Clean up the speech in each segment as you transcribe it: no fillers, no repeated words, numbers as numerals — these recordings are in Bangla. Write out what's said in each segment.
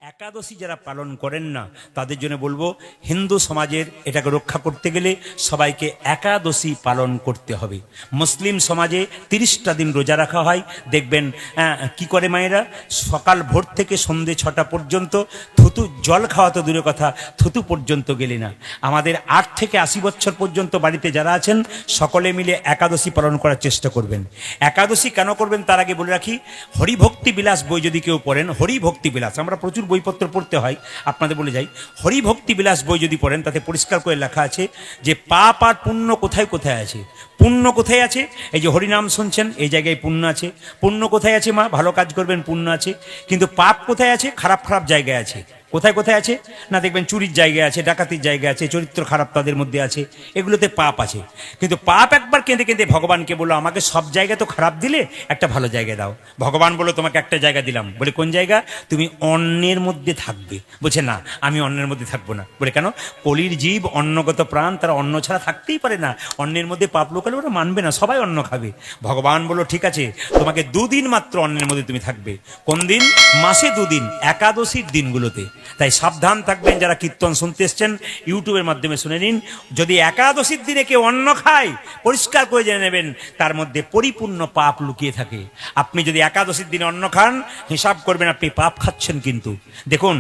একাদশী যারা পালন করেন না তাদের জন্য বলবো, হিন্দু সমাজের এটাকে রক্ষা করতে গেলে সবাইকে একাদশী পালন করতে হবে। মুসলিম সমাজে 30টা দিন রোজা রাখা হয়। দেখবেন কি করে মায়েরা, সকাল ভোর থেকে সন্ধে 6টা পর্যন্ত থুতু জল খাওয়া তো দূরের কথা, থুতু পর্যন্ত গেলে না। আমাদের 8 থেকে 80 বছর পর্যন্ত বাড়িতে যারা আছেন সকলে মিলে একাদশী পালন করার চেষ্টা করবেন। একাদশী কেন করবেন তার আগে বলে রাখি, হরিভক্তি বিলাস বই যদি কেউ পড়েন, হরিভক্তি বিলাস, আমরা প্রচুর বইপত্র পড়তে হয়, আপনাদের বলে যাই, হরিভক্তি বিলাস বই যদি পড়েন তাতে পরিষ্কার করে লেখা আছে যে পাপ আর পুণ্য কোথায় কোথায় আছে। পুণ্য কোথায় আছে? এই যে হরিনাম শুনছেন, এই জায়গায় পুণ্য আছে। পুণ্য কোথায় আছে মা? ভালো কাজ করবেন, পুণ্য আছে। কিন্তু পাপ কোথায় আছে? খারাপ খারাপ জায়গায় আছে। কোথায় কোথায় আছে না, দেখবেন চুরির জায়গায় আছে, ডাকাতির জায়গায় আছে, চরিত্র খারাপ তাদের মধ্যে আছে, এগুলোতে পাপ আছে। কিন্তু পাপ একবার কেঁদে কেঁদে ভগবানকে বললো, আমাকে সব জায়গা তো খারাপ দিলে, একটা ভালো জায়গায় দাও। ভগবান বললো, তোমাকে একটা জায়গা দিলাম। বলে কোন জায়গা? তুমি অন্যের মধ্যে থাকবে। বলছে না, আমি অন্যের মধ্যে থাকবো না। বলে কেন? কলির জীব অন্নগত প্রাণ, তারা অন্ন ছাড়া থাকতেই পারে না। অন্যের মধ্যে পাপ লোকালে ওরা মানবে না, সবাই অন্ন খাবে। ভগবান বললো, ঠিক আছে, তোমাকে 2 দিন মাত্র অন্যের মধ্যে তুমি থাকবে। কোন দিন? মাসে 2 দিন, একাদশীর দিনগুলোতে। তাই সাবধান থাকবেন। যারা কীর্তন শুনতে এসছেন ইউটিউবের মাধ্যমে শুনে নিন, যদি একাদশীর দিনে কেউ অন্ন খায়, পরিষ্কার করে জেনে নেবেন তার মধ্যে পরিপূর্ণ পাপ লুকিয়ে থাকে। আপনি যদি একাদশীর দিনে অন্ন খান, হিসাব করবেন আপনি পাপ খাচ্ছেন। কিন্তু দেখুন,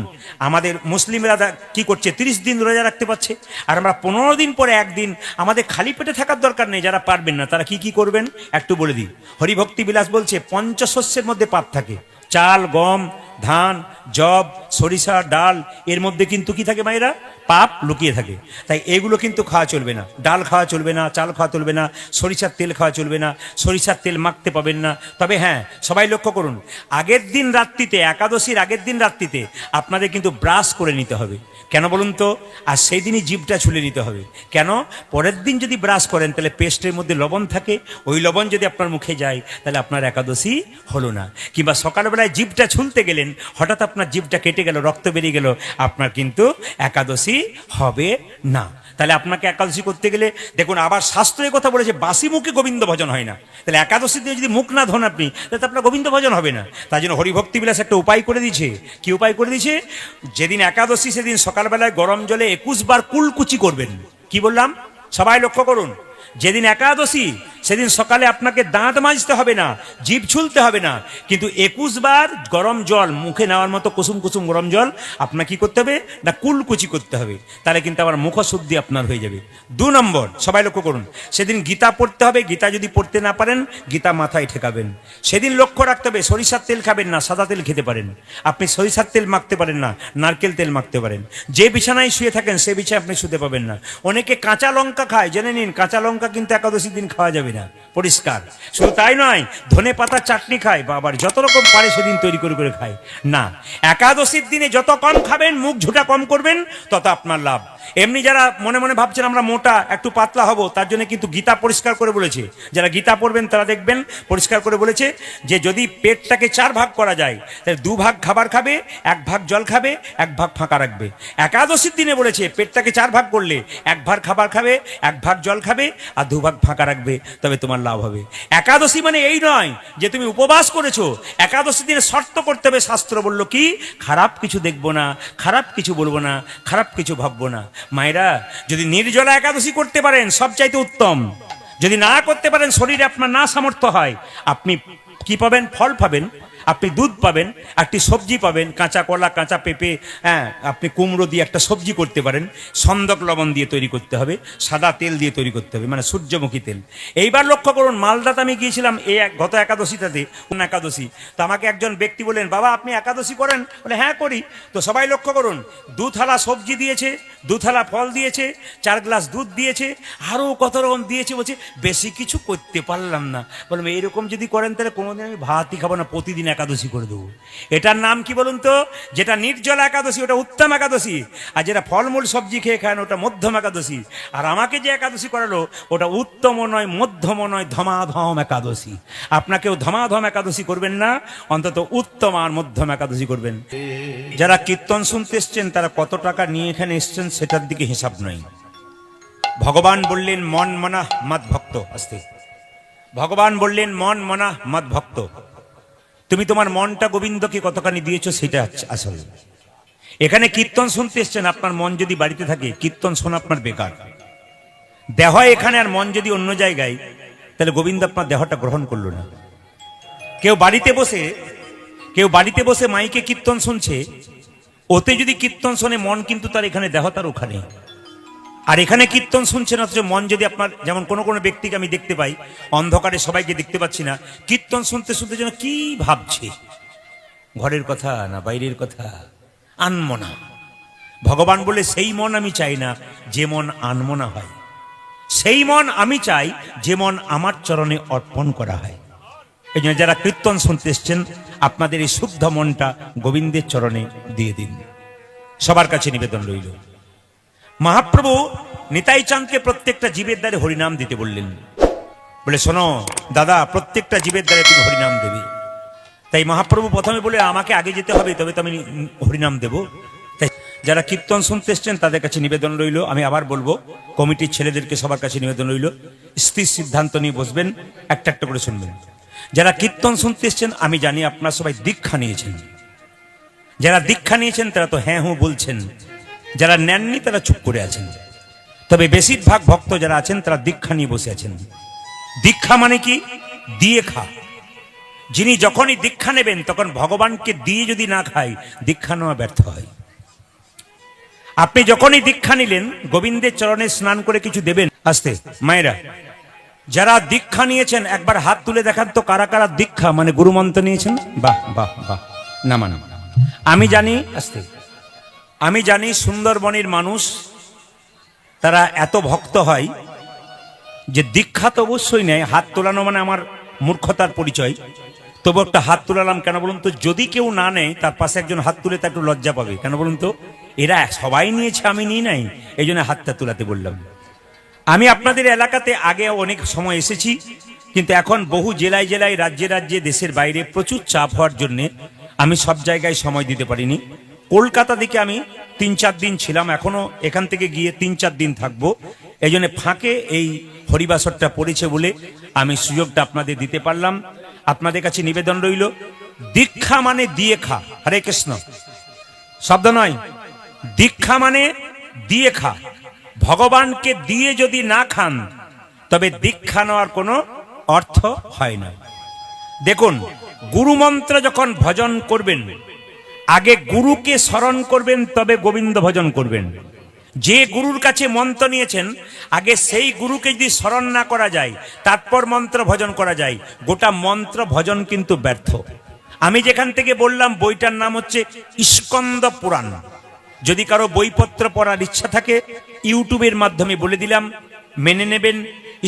আমাদের মুসলিমরা কি করছে, 30 দিন রোজা রাখতে পারছে, আর আমরা 15 দিন পরে একদিন। আমাদের খালি পেটে থাকার দরকার নেই। যারা পারবেন না তারা কি কি করবেন একটু বলে দিই। হরিভক্তি বিলাস বলছে পঞ্চশস্যের মধ্যে পাপ থাকে, চাল, গম, ধান, জব, সরিষা, ডাল, এর মধ্যে কিন্তু কি থাকে মায়েরা? পাপ লুকিয়ে থাকে। তাই এগুলো কিন্তু খাওয়া চলবে না। ডাল খাওয়া চলবে না, চাল খাওয়া চলবে না, সরিষার তেল খাওয়া চলবে না, সরিষার তেল মাখতে পাবেন না। তবে হ্যাঁ, সবাই লক্ষ্য করুন, আগের দিন রাত্রিতে, একাদশীর আগের দিন রাত্রিতে আপনাদের কিন্তু ব্রাশ করে নিতে হবে। কেন বলুন তো? আর সেই দিনই জিভটা ছুলে নিতে হবে। কেন? পরের দিন যদি ব্রাশ করেন তাহলে পেস্টের মধ্যে লবণ থাকে, ওই লবণ যদি আপনার মুখে যায় তাহলে আপনার একাদশী হলো না। কিংবা সকালবেলায় জিভটা ছুলতে গেলেন, হঠাৎ আপনার জিভটা কেটে গেল, রক্ত বেরিয়ে গেল, আপনার কিন্তু একাদশী হবে না। তাহলে আপনাকে একাদশী করতে গেলে দেখুন, আবার শাস্ত্রের কথা বলেছে বাসি মুখে গোবিন্দ ভজন হয় না। তাহলে একাদশী দিয়ে যদি মুখ না ধোন আপনি, তাহলে আপনার গোবিন্দ ভজন হবে না। তাই জন্য হরিভক্তি বিলাস একটা উপায় করে দিয়েছে। কি উপায় করে দিয়েছে? যেদিন একাদশী সেদিন সকালবেলায় গরম জলে 21 বার কুলকুচি করবেন। কি বললাম? সবাই লক্ষ্য করুন, যেদিন একাদশী সেদিন সকালে আপনাকে দাঁত মাজতে হবে না, জিভ ছুলতে হবে না, কিন্তু 21 বার গরম জল, মুখে নেওয়ার মতো কুসুম কুসুম গরম জল আপনাকে কি করতে হবে না, কুলকুচি করতে হবে। তাহলে কিন্তু আবার মুখশুদ্ধি আপনার হয়ে যাবে। 2 নম্বর, সবাই লক্ষ্য করুন, সেদিন গীতা পড়তে হবে। গীতা যদি পড়তে না পারেন, গীতা মাথায় ঠেকাবেন। সেদিন লক্ষ্য রাখতে হবে, সরিষার তেল খাবেন না, সাদা তেল খেতে পারেন। আপনি সরিষার তেল মাখতে পারেন না, নারকেল তেল মাখতে পারেন। যে বিছানায় শুয়ে থাকেন সে বিছানায় আপনি শুতে পাবেন না। অনেকে কাঁচা লঙ্কা খায়, জেনে নিন কাঁচা লঙ্কা কিন্তু একাদশীর দিন খাওয়া যাবে না, পরিষ্কার। শুধু তাই নয়, ধনে পাতার চাটনি খায়, বা আবার যত রকম পারে সেদিন তৈরি করে করে খায় না। একাদশীর দিনে যত কম খাবেন, মুখ ঝুটা কম করবেন, তত আপনার লাভ। এমনি যারা মনে মনে ভাবছেন আমরা মোটা, একটু পাতলা হব, তার জন্য কিন্তু গীতা পরিষ্কার করে বলেছে। যারা গীতা পড়বেন তারা দেখবেন পরিষ্কার করে বলেছে যে যদি পেটটাকে 4 ভাগ করা যায়, তাহলে 2 ভাগ খাবার খাবে, 1 ভাগ জল খাবে, 1 ভাগ ফাঁকা রাখবে। একাদশীর দিনে বলেছে পেটটাকে 4 ভাগ করলে 1 ভাগ খাবার খাবে, 1 ভাগ জল খাবে, আর 2 ভাগ ফাঁকা রাখবে, তবে তোমার লাভ হবে। একাদশী মানে এই নয় যে তুমি উপবাস করেছো। একাদশী দিনে শর্ত করতে হবে। শাস্ত্র বলল কি? খারাপ কিছু দেখবো না, খারাপ কিছু বলবো না, খারাপ কিছু ভাববো না। মায়েরা, যদি নির্জলা একাদশী করতে পারেন সবচাইতে উত্তম। যদি না করতে পারেন, শরীরে আপনার না সামর্থ্য হয়, আপনি কি পাবেন? ফল পাবেন, আপনি দুধ পাবেন, একটি সবজি পাবেন, কাঁচা কলা, কাঁচা পেঁপে, হ্যাঁ, আপনি কুমড়ো দিয়ে একটা সবজি করতে পারেন। সন্দক লবণ দিয়ে তৈরি করতে হবে, সাদা তেল দিয়ে তৈরি করতে হবে, মানে সূর্যমুখী তেল। এইবার লক্ষ্য করুন, মালদাতে আমি গিয়েছিলাম গত একাদশীটাতে, কোন একাদশী, তো আমাকে একজন ব্যক্তি বললেন, বাবা আপনি একাদশী করেন? বলে হ্যাঁ করি। তো সবাই লক্ষ্য করুন, 2 থালা সবজি দিয়েছে, 2 থালা ফল দিয়েছে, 4 গ্লাস দুধ দিয়েছে, আরও কত রকম দিয়েছে। বলছে বেশি কিছু করতে পারলাম না। বললাম এইরকম যদি করেন তাহলে কোনোদিন আমি ভাতই খাবো না, প্রতিদিন একাদশী করে দেবো। এটার নাম কি বলুন তো? যেটা নির্জলা একাদশী ওটা উত্তম একাদশী, আর যেটা ফলমূল সবজি খেয়ে খান ওটা মধ্যম একাদশী। আর আমাকে যে একাদশী করালো ওটা উত্তম নয়, মধ্যম নয়, ধমাধম একাদশী। আপনাকেও ধমাধম একাদশী করবেন না, অন্তত উত্তম আর মধ্যম একাদশী করবেন। যারা কীর্তন শুনতে এসছেন তারা কত টাকা নিয়ে এখানে এসছেন সেটার দিকে হিসাব নয়। ভগবান বললেন মন মনা মদ ভক্ত আস্তে। ভগবান বললেন মন মনা মদ ভক্ত। তুমি তোমার মনটা গোবিন্দকে কতখানি দিয়েছো সেটা আসল। এখানে কীর্তন শুনতে এসছেন, আপনার মন যদি বাড়িতে থাকে কীর্তন শোনা আপনার বেকার। দেহ এখানে আর মন যদি অন্য জায়গায়, তাহলে গোবিন্দ আপনার দেহটা গ্রহণ করলো না। কেউ বাড়িতে বসে মাইকে কীর্তন শুনছে, ওতে যদি কীর্তন শোনে মন কিন্তু তার এখানে, দেহ তার ওখানে। আর এখানে কীর্তন শুনছেন অথচ মন যদি আপনার, যেমন কোনো কোনো ব্যক্তিকে আমি দেখতে পাই অন্ধকারে, সবাইকে দেখতে পাচ্ছি না, কীর্তন শুনতে শুনতে যেন কি ভাবছে, ঘরের কথা না বাইরের কথা, আনমনা। ভগবান বলে সেই মন আমি চাই না যে মন আনমনা হয়, সেই মন আমি চাই যে মন আমার চরণে অর্পণ করা হয়। এই জন্য যারা কীর্তন শুনতে এসছেন, আপনাদের এই শুদ্ধ মনটা গোবিন্দের চরণে দিয়ে দিন, সবার কাছে নিবেদন রইল। মহাপ্রভু নিতাই চাঁদকে প্রত্যেকটা জীবের দ্বারে হরিনাম দিতে বললেন। বলে শোনো দাদা, প্রত্যেকটা জীবের দ্বারে তুমি হরিনাম দেবে। তাই মহাপ্রভু প্রথমে বলে আমাকে আগে যেতে হবে, তবে তো আমি হরিনাম দেব। তাই যারা কীর্তন শুনতে এসছেন তাদের কাছে নিবেদন রইল, আমি আবার বলবো, কমিটির ছেলেদেরকে সবার কাছে নিবেদন রইল, স্থির সিদ্ধান্ত নিয়ে বসবেন, একটা একটা করে শুনবেন। যারা কীর্তন শুনতে এসছেন, আমি জানি আপনারা সবাই দীক্ষা নিয়েছেন। যারা দীক্ষা নিয়েছেন তারা তো হ্যাঁ হুঁ বলছেন, যারা নেননি তারা চুপ করে আছেন। তবে বেশিরভাগ ভক্ত যারা আছেন তারা দীক্ষা নিয়ে বসে আছেন। দীক্ষা মানে কি? দিয়ে খা। যিনি যখনই দীক্ষা নেবেন তখন ভগবানকে দিয়ে যদি না খায়, দীক্ষা নেওয়া ব্যর্থ হয়। আপনি যখনই দীক্ষা নিলেন, গোবিন্দের চরণে স্নান করে কিছু দেবেন। আস্তে মায়েরা, যারা দীক্ষা নিয়েছেন একবার হাত তুলে দেখান তো, কারা কারা দীক্ষা মানে গুরুমন্ত্র নিয়েছেন? বাহ বাহ বাহ, নামান। আমি জানি, আস্তে, আমি জানি সুন্দরবনের মানুষ তারা এত ভক্ত হয় যে দীক্ষা তো অবশ্যই নেয়। হাত তোলানো মানে আমার মূর্খতার পরিচয়, তবু একটা হাত তোলালাম। কেন বলুন তো? যদি কেউ না নেয়, তার পাশে একজন হাত তুলে তার একটু লজ্জা পাবে। কেন বলুন তো? এরা সবাই নিয়েছে, আমি নিই নাই, এই জন্য হাতটা তোলাতে বললাম। আমি আপনাদের এলাকাতে আগে অনেক সময় এসেছি, কিন্তু এখন বহু জেলায় জেলায়, রাজ্যে রাজ্যে, দেশের বাইরে প্রচুর চাপ হওয়ার জন্যে আমি সব জায়গায় সময় দিতে পারিনি। কলকাতা দিকে আমি 3-4 দিন ছিলাম, এখনো এখান থেকে গিয়ে 3-4 দিন থাকবো। এই জন্য ফাঁকে এই হরিবাসরটা পড়েছে বলে আমি সুযোগটা আপনাদের দিতে পারলাম। আপনাদের কাছে নিবেদন রইল, দীক্ষা মানে দিয়ে খা। হরে কৃষ্ণ শব্দ নয়, দীক্ষা মানে দিয়ে খা। ভগবানকে দিয়ে যদি না খান, তবে দীক্ষা নেওয়ার কোনো অর্থ হয় না। দেখুন, গুরুমন্ত্র যখন ভজন করবেন, আগে গুরুকে স্মরণ করবেন, তবে গোবিন্দ ভজন করবেন। যে গুরুর কাছে মন্ত্র নিয়েছেন, আগে সেই গুরুকে যদি স্মরণ না করা যায়, তারপর মন্ত্র ভজন করা যায়, গোটা মন্ত্র ভজন কিন্তু ব্যর্থ। আমি যেখান থেকে বললাম, বইটার নাম হচ্ছে স্কন্দ পুরাণ। যদি কারো বইপত্র পড়ার ইচ্ছা থাকে, ইউটিউবের মাধ্যমে বলে দিলাম, মেনে নেবেন।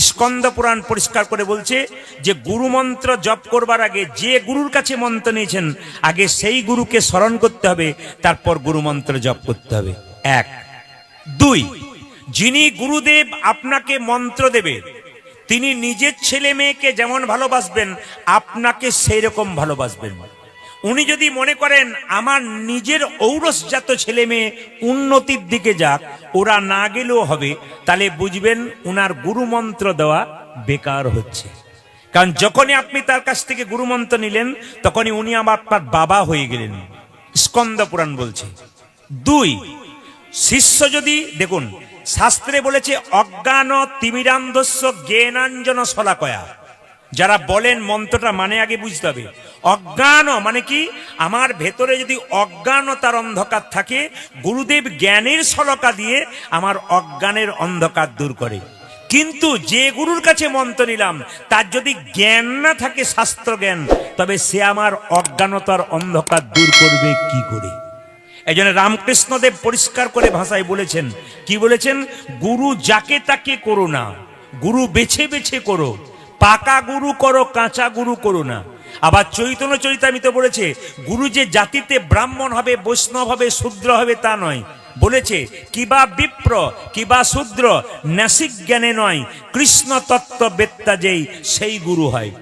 স্কন্দ পুরাণ পরিষ্কার করে বলছে যে গুরুমন্ত্র জপ করবার আগে যে গুরুর কাছে মন্ত্র নিয়েছেন, আগে সেই গুরুকে স্মরণ করতে হবে, তারপর গুরুমন্ত্র জপ করতে হবে। 1, 2, যিনি গুরুদেব আপনাকে মন্ত্র দেবে, তিনি নিজের ছেলে মেয়েকে যেমন ভালোবাসবেন, আপনাকে সেই রকম ভালোবাসবেন। উনি যদি মনে করেন আমার নিজের ঔরসজাত ছেলে মেয়ে উন্নতির দিকে যাক, ওরা না গেলেও হবে, তাহলে বুঝবেন উনার গুরুমন্ত্র দেওয়া বেকার হচ্ছে। কারণ যখনই আপনি তার কাছ থেকে গুরুমন্ত্র নিলেন, তখনই উনি আপনার বাবা হয়ে গেলেন। স্কন্দ পুরাণ বলছে। 2, শিষ্য যদি, দেখুন শাস্ত্রে বলেছে অজ্ঞান তিমিরান্ধস্য জ্ঞানাঞ্জন শলাকয়া। যারা বলেন মন্ত্রটা মানে আগে বুঝতে হবে। অজ্ঞান মানে কি? আমার ভেতরে যদি অজ্ঞানতার অন্ধকার থাকে, গুরুদেব জ্ঞানের শলাকা দিয়ে আমার অজ্ঞানের অন্ধকার দূর করে। কিন্তু যে গুরুর কাছে মন্ত্র নিলাম, তার যদি জ্ঞান না থাকে, শাস্ত্র জ্ঞান, তবে সে আমার অজ্ঞানতার অন্ধকার দূর করবে কি করে? এই জন্য রামকৃষ্ণদেব পরিষ্কার করে ভাষায় বলেছেন, কি বলেছেন? গুরু যাকে তাকে করো না, গুরু বেছে বেছে করো। পাকা গুরু করো, কাঁচা গুরু করো না। আবার চৈতন্য চরিতামৃতে বলেছে, গুরু যে জাতিতে ব্রাহ্মণ হবে, বৈষ্ণব হবে, শূদ্র হবে তা নয়। বলেছে কিবা বিপ্র কিবা শূদ্র, নাসিক জ্ঞানে নয়, কৃষ্ণ তত্ত্ব বেত্তা যেই সেই গুরু হয়।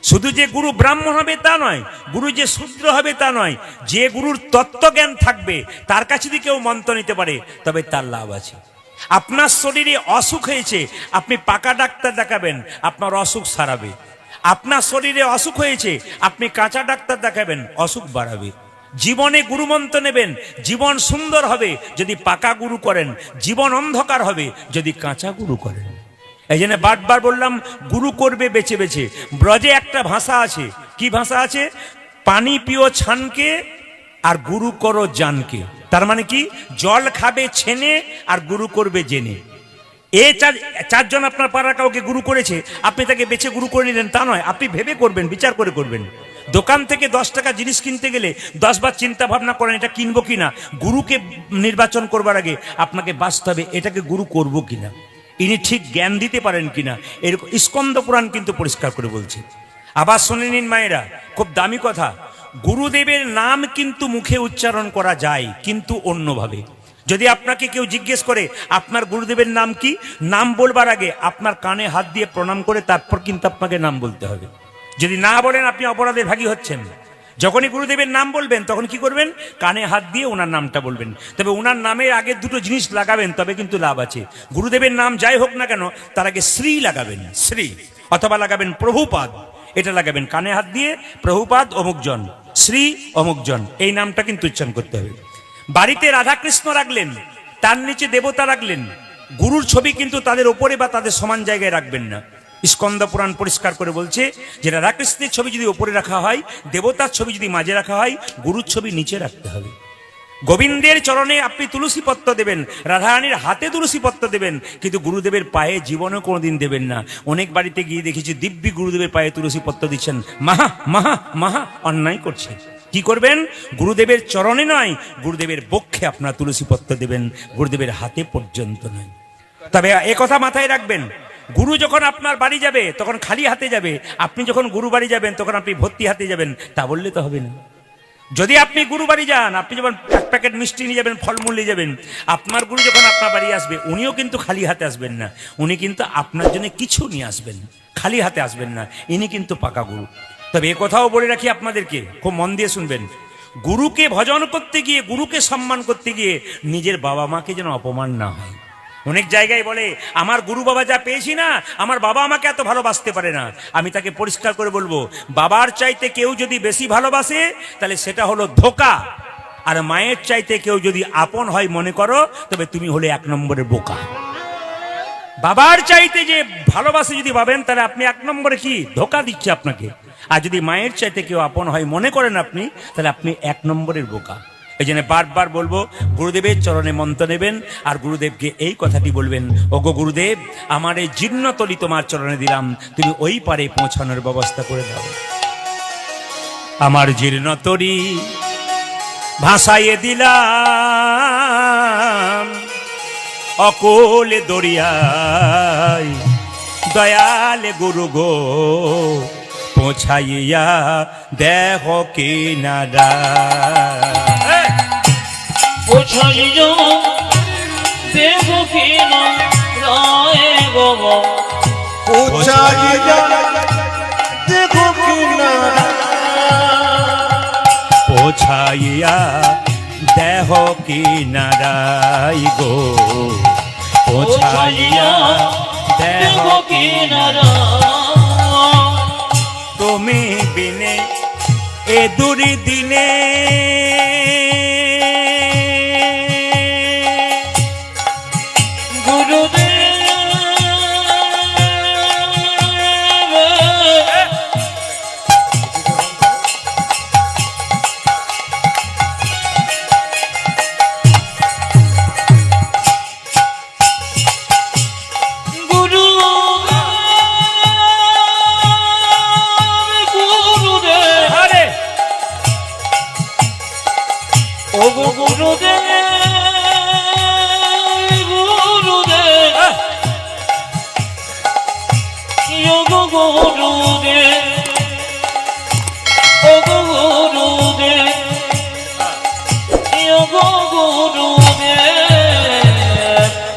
শুধু যে গুরু ব্রাহ্মণ হবে তা নয়, গুরু যে শূদ্র হবে তা নয়। যে গুরুর তত্ত্বজ্ঞান থাকবে, তার কাছে যদি কেউ মন্ত্র নিতে পারে, তবে তার লাভ আছে। আপনার শরীরে অসুখ হয়েছে, আপনি পাকা ডাক্তার দেখাবেন, আপনার অসুখ সারাবে। আপনার শরীরে অসুখ হয়েছে, আপনি কাঁচা ডাক্তার দেখাবেন, অসুখ বাড়াবে। জীবনে গুরুমন্ত্র নেবেন, জীবন সুন্দর হবে যদি পাকা গুরু করেন, জীবন অন্ধকার হবে যদি কাঁচা গুরু করেন। এই জন্য বারবার বললাম গুরু করবে বেছে বেছে। ব্রজে একটা ভাষা আছে, কি ভাষা আছে? পানি পিও ছানকে আর গুরু করো জানকে। তার মানে কি? জল খাবে ছেনে আর গুরু করবে জেনে। এই চারজন আপনার পাড়ার কাউকে গুরু করেছে, আপনি তাকে বেছে গুরু করে নিলেন তা নয়, আপনি ভেবে করবেন, বিচার করে করবেন। দোকান থেকে 10 টাকা জিনিস কিনতে গেলে 10 বার চিন্তা ভাবনা করেন এটা কিনবো কিনা। গুরুকে নির্বাচন করবার আগে আপনাকে বাঁচতে হবে এটাকে গুরু করবো কিনা, ইনি ঠিক জ্ঞান দিতে পারেন কিনা। এরকম স্কন্দ পুরাণ কিন্তু পরিষ্কার করে বলছে। আবার শুনে নিন মায়েরা, খুব দামি কথা। গুরুদেবের নাম কিন্তু মুখে উচ্চারণ করা যায়, কিন্তু অন্যভাবে। যদি আপনাকে কেউ জিজ্ঞেস করে আপনার গুরুদেবের নাম কি, নাম বলবার আগে আপনার কানে হাত দিয়ে প্রণাম করে তারপর কিন্তু আপনাকে নাম বলতে হবে। যদি না বলেন আপনি অপরাধের ভাগী হচ্ছেন। যখনই গুরুদেবের নাম বলবেন তখন কি করবেন? কানে হাত দিয়ে ওনার নামটা বলবেন। তবে ওনার নামের আগে দুটো জিনিস লাগাবেন, তবে কিন্তু লাভ আছে। গুরুদেবের নাম যাই হোক না কেন তার আগে শ্রী লাগাবেন, শ্রী, অথবা লাগাবেন প্রভুপাদ। এটা লাগাবেন কানে হাত দিয়ে, প্রভুপাদ অমুকজন, শ্রী অমুকজন, এই নামটা কিন্তু উচ্চারণ করতে হবে। বাড়িতে রাধাকৃষ্ণ রাখলেন, তার নিচে দেবতা রাখলেন, গুরুর ছবি কিন্তু তাদের ওপরে বা তাদের সমান জায়গায় রাখবেন না। স্কন্দ পুরাণ পরিষ্কার করে বলছে যে রাধাকৃষ্ণের ছবি যদি ওপরে রাখা হয়, দেবতার ছবি যদি মাঝে রাখা হয়, গুরুর ছবি নিচে রাখতে হবে। গোবিন্দের চরণে আপনি তুলসী পত্র দেবেন, রাধারানীর হাতে তুলসী পত্র দেবেন, কিন্তু গুরুদেবের পায়ে জীবনে কোনোদিন দেবেন না। অনেক বাড়িতে গিয়ে দেখেছি দিব্যি গুরুদেবের পায়ে তুলসী পত্র দিচ্ছেন, মাহা মাহা মাহা, অন্যায় করছে। কি করবেন? গুরুদেবের চরণে নয়, গুরুদেবের বক্ষে আপনার তুলসী পত্র দেবেন, গুরুদেবের হাতে পর্যন্ত নয়। তবে এ কথা মাথায় রাখবেন, গুরু যখন আপনার বাড়ি যাবে তখন খালি হাতে যাবে, আপনি যখন গুরু বাড়ি যাবেন তখন আপনি ভর্তি হাতে যাবেন, তা বললে তো হবে না। যদি আপনি গুরু বাড়ি যান, আপনি যখন এক প্যাকেট মিষ্টি নিয়ে যাবেন, ফলমূল নিয়ে যাবেন, আপনার গুরু যখন আপনার বাড়ি আসবে উনিও কিন্তু খালি হাতে আসবেন না, উনি কিন্তু আপনার জন্য কিছু নিয়ে আসবেন, খালি হাতে আসবেন না, ইনি কিন্তু পাকা গুরু। তবে এ কথাও বলে রাখি আপনাদেরকে, খুব মন দিয়ে শুনবেন, গুরুকে ভজন করতে গিয়ে, গুরুকে সম্মান করতে গিয়ে নিজের বাবা মাকে যেন অপমান না হয়। অনেক জায়গায় বলে আমার গুরু বাবা যা পেয়েছি না, আমার বাবা আমাকে এত ভালোবাসতে পারে না। আমি তাকে পরিষ্কার করে বলবো, বাবার চাইতে কেউ যদি বেশি ভালোবাসে তাহলে সেটা হলো ধোঁকা, আর মায়ের চাইতে কেউ যদি আপন হয় মনে করো, তবে তুমি হলে 1 নম্বরের বোকা। বাবার চাইতে যে ভালোবাসে যদি ভাবেন, তাহলে আপনি 1 নম্বরে কি ধোঁকা দিচ্ছে আপনাকে। আর যদি মায়ের চাইতে কেউ আপন হয় মনে করেন আপনি, তাহলে আপনি 1 নম্বরের বোকা। এই জন্য বারবার বলবো, গুরুদেবের চরণে মন্ত্র নেবেন আর গুরুদেবকে এই কথাটি বলবেন, ওগো গুরুদেব, আমার এই জীর্ণতলি তোমার চরণে দিলাম, তুমি ওই পারে পৌঁছানোর ব্যবস্থা করে দাও। আমার জীর্ণতলি ভাসাইয়ে দিলাম অকলে দরিয়ায়, দয়ালে গুরু গো পৌঁছাইয়া দেহ কিনারা, পৌঁছাইয়া দেহ কিনারা গো, পৌঁছাইয়া দেহ কিনারা, পৌঁছাইয়া দেহ কিনারাই গো, পৌঁছাইয়া দেহ কিনারা। তুমি বিনে এ দুরি দিনে,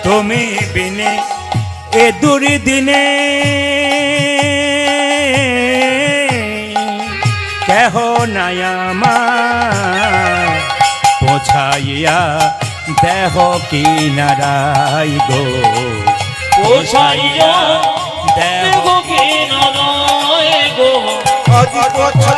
তুমি বিনে এ দুরি দিনে কেহ নাই আমার, পৌঁছাইয়া দেহ কিনারাই গো, পৌঁছাইয়া দেহ কিনারাই গো, আদি কথা